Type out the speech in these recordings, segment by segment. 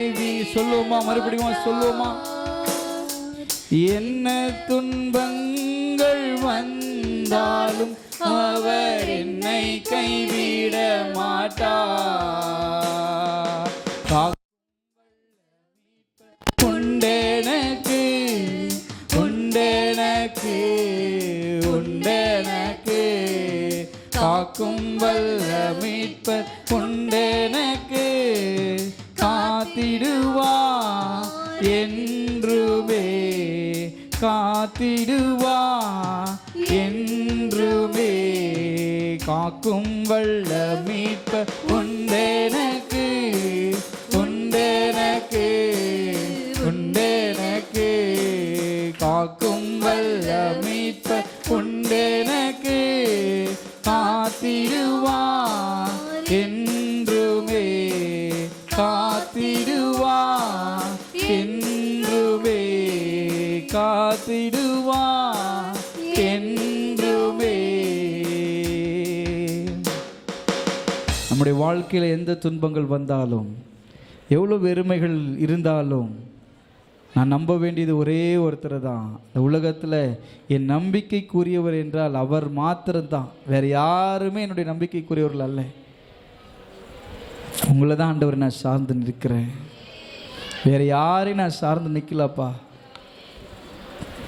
சொல்லுவோமா? மறுபடியும் சொல்லுவோமா? என்ன துன்பங்கள் வந்தாலும் அவர் என்னை கைவிட மாட்டார். உண்டெனக்கு உண்டெனக்கு உண்டெனக்கு காக்கும் வல்ல மீட்பர் உண்டெனக்கு. காத்திடுவா என்றுமே காத்திடுவா என்றுமே காக்கும் வல்ல மீட்பர் உண்டெனக்கு உண்டெனக்கு உண்டெனக்கு காக்கும் வல்ல மீட்பர் உண்டெனக்கு. காத்திடுவா என்றுமே காத்திடுவா என்றுமே காத்திடுவா என்றுமே. நம்முடைய வாழ்க்கையில் எந்த துன்பங்கள் வந்தாலும், எவ்வளோ வெறுமைகள் இருந்தாலும், நான் நம்ப வேண்டியது ஒரே ஒருத்தர் தான். இந்த உலகத்தில் என் நம்பிக்கைக்குரியவர் என்றால் அவர் மாத்திரம்தான். வேறு யாருமே என்னுடைய நம்பிக்கைக்குரியவர்கள் அல்ல. உங்களை தான் ஆண்டவர் நான் சார்ந்து நிற்கிறேன். வேறு யாரையும் நான் சார்ந்து நிற்கலப்பா.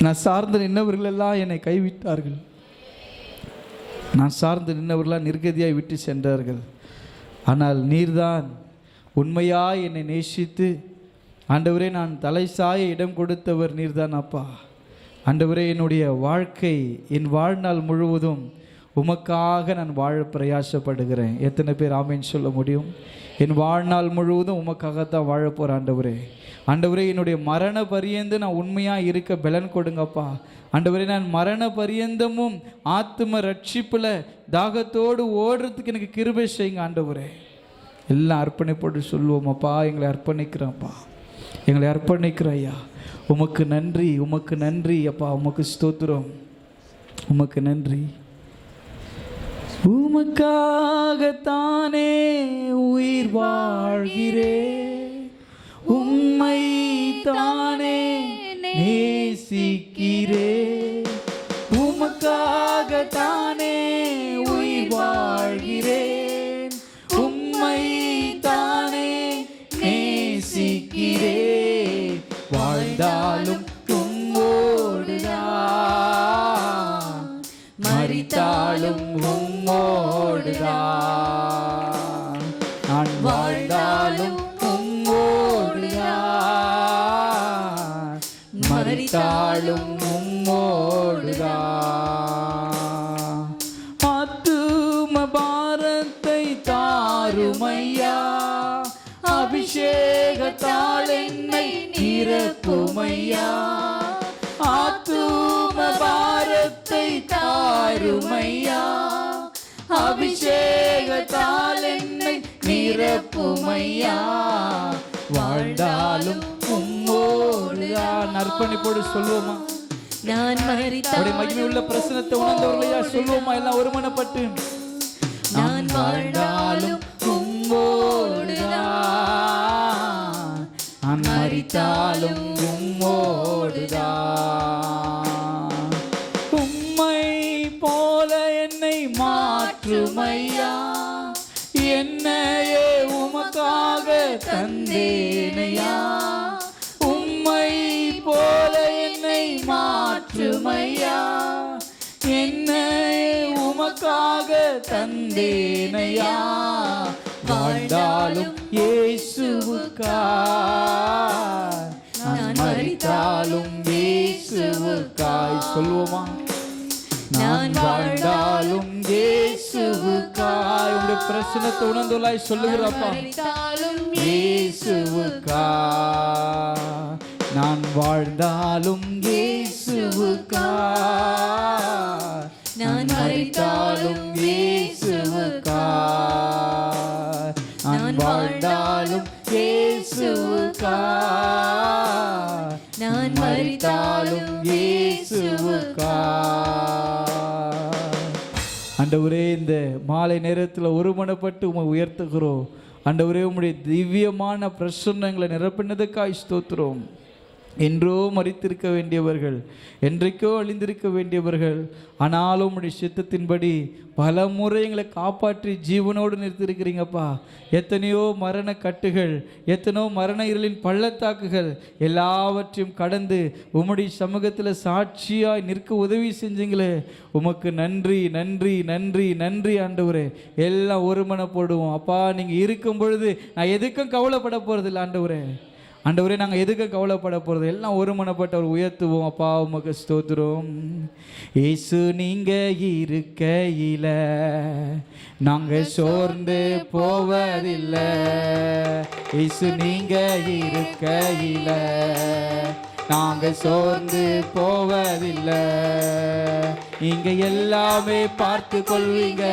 நான் சார்ந்து நின்றவர்கள் எல்லாம் என்னை கைவிட்டார்கள். நான் சார்ந்து நின்றவர்களாக நிர்கதியாய் விட்டு சென்றார்கள். ஆனால் நீர்தான் உண்மையாய் என்னை நேசித்து, ஆண்டவரே நான் தலை சாய இடம் கொடுத்தவர் நீர்தான் அப்பா. ஆண்டவரே என்னுடைய வாழ்க்கை, என் வாழ்நாள் முழுவதும் உமக்காக நான் வாழ பிரயாசப்படுகிறேன். எத்தனை பேர் ஆமேன்னு சொல்ல முடியும்? என் வாழ்நாள் முழுவதும் உமக்காகத்தான் வாழ போகிறேன் ஆண்டவரே. ஆண்டவரே என்னுடைய மரண பரியந்தம் நான் உண்மையாக இருக்க பலன் கொடுங்கப்பா. ஆண்டவரே நான் மரண பரியந்தமும் ஆத்தும ரட்சிப்பில் தாகத்தோடு ஓடுறதுக்கு எனக்கு கிருபை செய்யுங்க ஆண்டவரே. எல்லாம் அர்ப்பணிப்போடு சொல்லுவோமாப்பா. எங்களை அர்ப்பணிக்கிறோம்ப்பா, எங்களை அர்ப்பணிக்கிறோம் ஐயா. உமக்கு நன்றி, உமக்கு நன்றி அப்பா. உமக்கு ஸ்தோத்திரம், உமக்கு நன்றி. உமக்காகத்தானே உயிர் வாழ்கிறேன், உம்மை தானே நேசிக்கிறேன். உமக்காகத்தானே உயிர் வாழ்கிறேன், உம்மை தானே நேசிக்கிறேன். வாழ்ந்தாலும் உம்மோடுதான், மரித்தாலும் உம்மோடுதான். நான் வாழ்ந்தாலும் உம்மோடுதான், மரித்தாலும் உம்மோடுதான். ஆத்தும பாரத்தை தாருமையா, அபிஷேகத்தால் என்னை நிரப்புமையா. ஆத்தும பாரத்தை தாருமையா, அபிஷேகத்தால் என்னை நிரப்புமையா. வாழ்ந்தாலும் உம்மோடுதான். அர்ப்பணிப்போடு சொல்லுவோமா? நான் மரித்தாலும் மகிமை உள்ள பிரசனத்தை உணர்ந்தவர்களையா சொல்லுவோமா? எல்லாம் ஒருமனப்பட்டு நான் வாழ்ந்தாலும் உம்மோடுதான், நான் மரித்தாலும் உம்மோடுதான். உம்மை போல என்னை மாற்றுமையா, என்னையே உமக்காக தந்தேனையா. உம்மை போல என்னை மாற்றுமையா, என்னையே உமக்காக தந்தேனையா. வாழ்ந்தாலும் இயேசுவுக்காய், நான் மரித்தாலும் இயேசுவுக்காய். சொல்லுவோமா? நான் வாழ்ந்தாலும் இயேசுவுக்காய். உங்களுடைய பிரச்சனத்தை உணர்ந்துள்ளாய் சொல்லுகிறப்பா. இயேசுவுக்காய் நான் வாழ்ந்தாலும் இயேசுவுக்காய், நான் மரித்தாலும் இயேசுவுக்காய். நான் வாழ்ந்தாலும் இயேசுவுக்காய், நான் மரித்தாலும் இயேசுவுக்காய். ஆண்டவரே, இந்த மாலை நேரத்தில் ஒருமனப்பட்டு உம்மை உயர்த்துகிறோம். ஆண்டவரே உம்முடைய திவ்யமான பிரசன்னங்களை நிரப்பினதுக்காய் ஸ்தோத்திரம். என்றோ மரித்திருக்க வேண்டியவர்கள், என்றைக்கோ அழிந்திருக்க வேண்டியவர்கள், ஆனாலும் உம்முடைய சித்தத்தின்படி பல முறை எங்களை காப்பாற்றி ஜீவனோடு நிறுத்திருக்கிறீங்கப்பா. எத்தனையோ மரண கட்டுகள், எத்தனையோ மரண இருளின் பள்ளத்தாக்குகள் எல்லாவற்றையும் கடந்து உம்முடைய சமூகத்தில் சாட்சியாய் நிற்க உதவி செஞ்சீங்களே, உமக்கு நன்றி நன்றி நன்றி நன்றி ஆண்டவரே. எல்லாம் ஒருமனப்படுவோம் அப்பா. நீங்கள் இருக்கும் பொழுது நான் எதுக்கும் கவலைப்பட போகிறதில்ல ஆண்டவரே. ஆண்டவரே, நாங்கள் எதுக்கு கவலைப்பட போகிறது, எல்லாம் ஒருமனப்பட்டவர் உயர்த்துவோம் அப்பா. உமக்கு ஸ்தோத்திரம். இயேசு நீங்கள் இருக்கையில நாங்கள் சோர்ந்து போவதில்லை. இயேசு நீங்கள் இருக்கையில நாங்கள் சோர்ந்து போவதில்லை. நீங்க எல்லாமே பார்த்து கொள்வீங்க,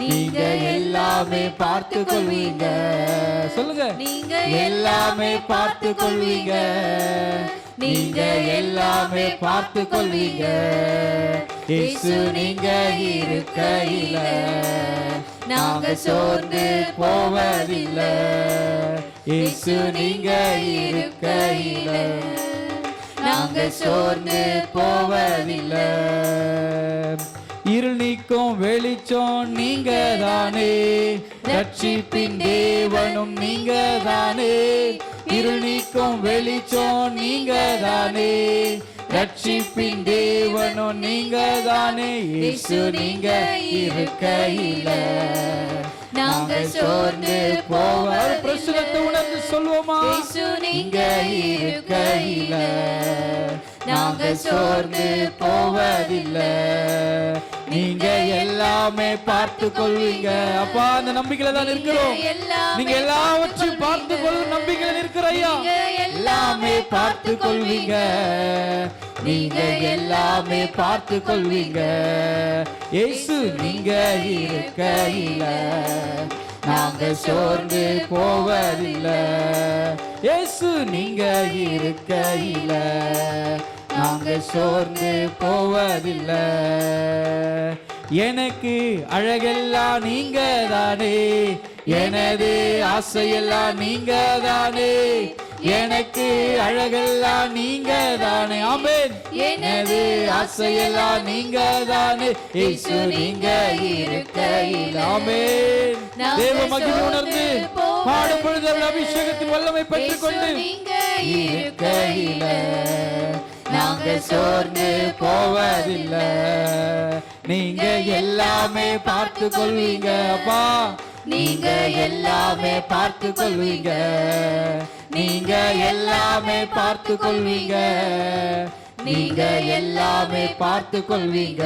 நீங்க எல்லாமே பார்த்து கொள்வீங்க. சொல்லுங்க, நீங்க எல்லாமே பார்த்து கொள்வீங்க, நீங்க எல்லாமே பார்த்து கொள்வீங்க. இயேசு நீங்க இருக்கையில நாங்க சோர்ந்து போவதில்லை. இயேசு நீங்க இருக்கையில நாங்க சோர்ந்து போவதில்லை. இருள் நீக்கும் வெளிச்சம் நீங்க தானே, ரட்சிப்பின் தேவனும் நீங்க தானே. இருள் நீக்கும் வெளிச்சம் நீங்க தானே, ரட்சிப்பின் தேவனும் நீங்க தானே. இயேசு நீங்க இருக்கையில நாங்க சோர்ந்து போவ பிரசுரத்தை உணர்ந்து சொல்வோமா? இயேசு நீங்க இருக்கையில நாங்க சோர்ந்து போவதில்லை. நீங்க எல்லாமே பார்த்து கொள்வீங்க அப்பா. அந்த நம்பிக்கையில தான் இருக்கிறோம். நீங்க எல்லாவற்றையும் பார்த்து கொள்ளும் நம்பிக்கையில இருக்கிற ஐயா. எல்லாமே பார்த்து கொள்வீங்க, நீங்க எல்லாமே பார்த்து கொள்வீங்க. இயேசு நீங்க இருக்கையில நாங்க சோர்ந்து போவதில்லை. இயேசு நீங்க இருக்கையில நாங்க சோர்ந்து போவதில்லை. எனக்கு அழகெல்லாம் நீங்க தானே, எனது ஆசையெல்லாம் நீங்க தானே. எனக்கு அழகெல்லாம் நீங்க தானே. ஆமென். எனது ஆசையெல்லாம் நீங்க தானே. இயேசு நீங்க இருக்கையில. ஆமென். தேவ மகிமை உணர்ந்து பாடும் பொழுது அபிஷேகத்தின் வல்லமை பெற்றுக்கொண்டு இருக்கையில நாங்க சோர்ந்து போவதில்லை. நீங்க எல்லாமே பார்த்து கொள்வீங்க அப்பா. நீங்க எல்லாமே பார்த்து கொள்வீங்க, நீங்க எல்லாமே பார்த்து கொள்வீங்க, நீங்க எல்லாமே பார்த்து கொள்வீங்க.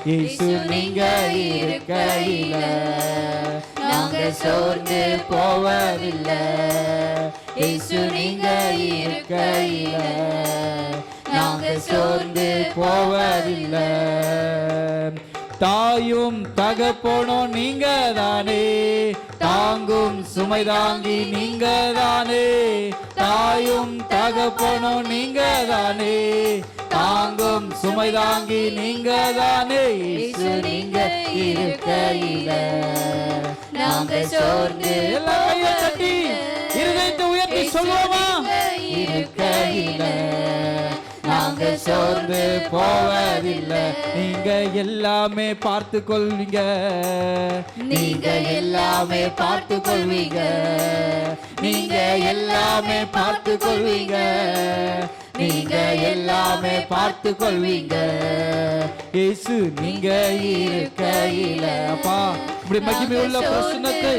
இயேசு நீங்க இருக்கையில நாங்க சோர்ந்து போவதில்லை. இயேசு நீங்க இருக்கையில நாங்க சோர்ந்து போவதில்லை. தாயும் தகப்பனும் நீங்க தானே, தாங்கும் சுமை தாங்கி நீங்க தானே. தாயும் தகப்பனும் நீங்க தானே, தாங்கும் சுமை தாங்கி நீங்க தானே. இயேசு நீங்க இருக்கையில நாங்க சோர்ந்து எல்லாம் தட்டி இருதயத்தை உயர்த்தி சொல்லுவோமா? இருக்கையில நாங்க சோர்ந்து போவதில்லை. நீங்க எல்லாமே பார்த்து கொள்வீங்க, நீங்க எல்லாமே பார்த்து கொள்வீங்க, நீங்க எல்லாமே பார்த்து கொள்வீங்க, நீங்க எல்லாமே பார்த்து கொள்வீங்க. இயேசு நீங்க இருக்கையில அப்பா இப்படி மகிமை உள்ள பிரசன்னத்தை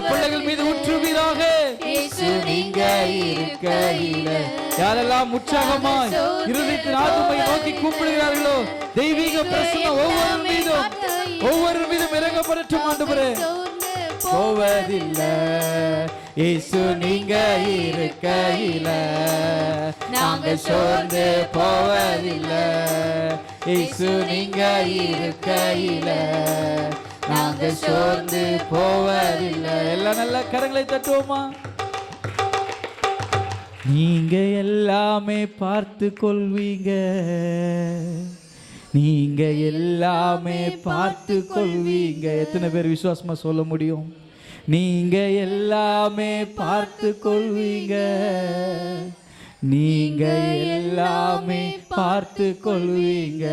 பிள்ளைகள் மீது ஊற்றுவீராக. இயேசு நீங்க இருக்கையில யாரெல்லாம் உற்சாகமாய் இருதயத்தின் ஆத்துமை நோக்கி கூப்பிடுகிறார்களோ தெய்வீக பிரசன்னம் ஒவ்வொரு மீதும் இறங்கப்படட்டும் ஆண்டவரே. போவதில்லை. இயேசு நீங்க இருக்கையில நாங்க சோர்ந்து போவதில்லை. இயேசு நீங்க இருக்கையில நாங்க சோர்ந்து போவதில்லை. எல்லாம் நல்ல கரங்களை தட்டுவோமா? நீங்க எல்லாமே பார்த்து கொள்வீங்க, நீங்க எல்லாமே பார்த்து கொள்வீங்க. எத்தனை பேர் விசுவாசமா சொல்ல முடியும்? நீங்க எல்லாமே பார்த்து கொள்வீங்க, நீங்க எல்லாமே பார்த்து கொள்வீங்க.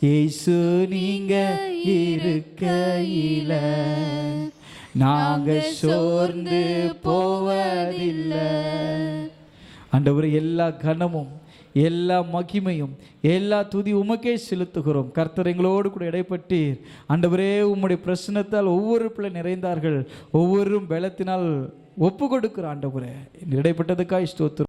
இயேசு நீங்க இருக்கையில நாங்க சோர்ந்து போவதில்லை. ஆண்டவரே, எல்லா கனமும் எல்லா மகிமையும் எல்லா துதி உமக்கே செலுத்துகிறோம். கர்த்தர் எங்களோடு கூட இடைப்பட்டீர். ஆண்டவரே, உம்முடைய பிரசன்னத்தால் ஒவ்வொரு பிள்ளை நிறைந்தார்கள், ஒவ்வொரு பலத்தினால் ஒப்பு கொடுக்கிற ஆண்டவரே, இடைப்பட்டதுக்காய் ஸ்தோத்திரம்.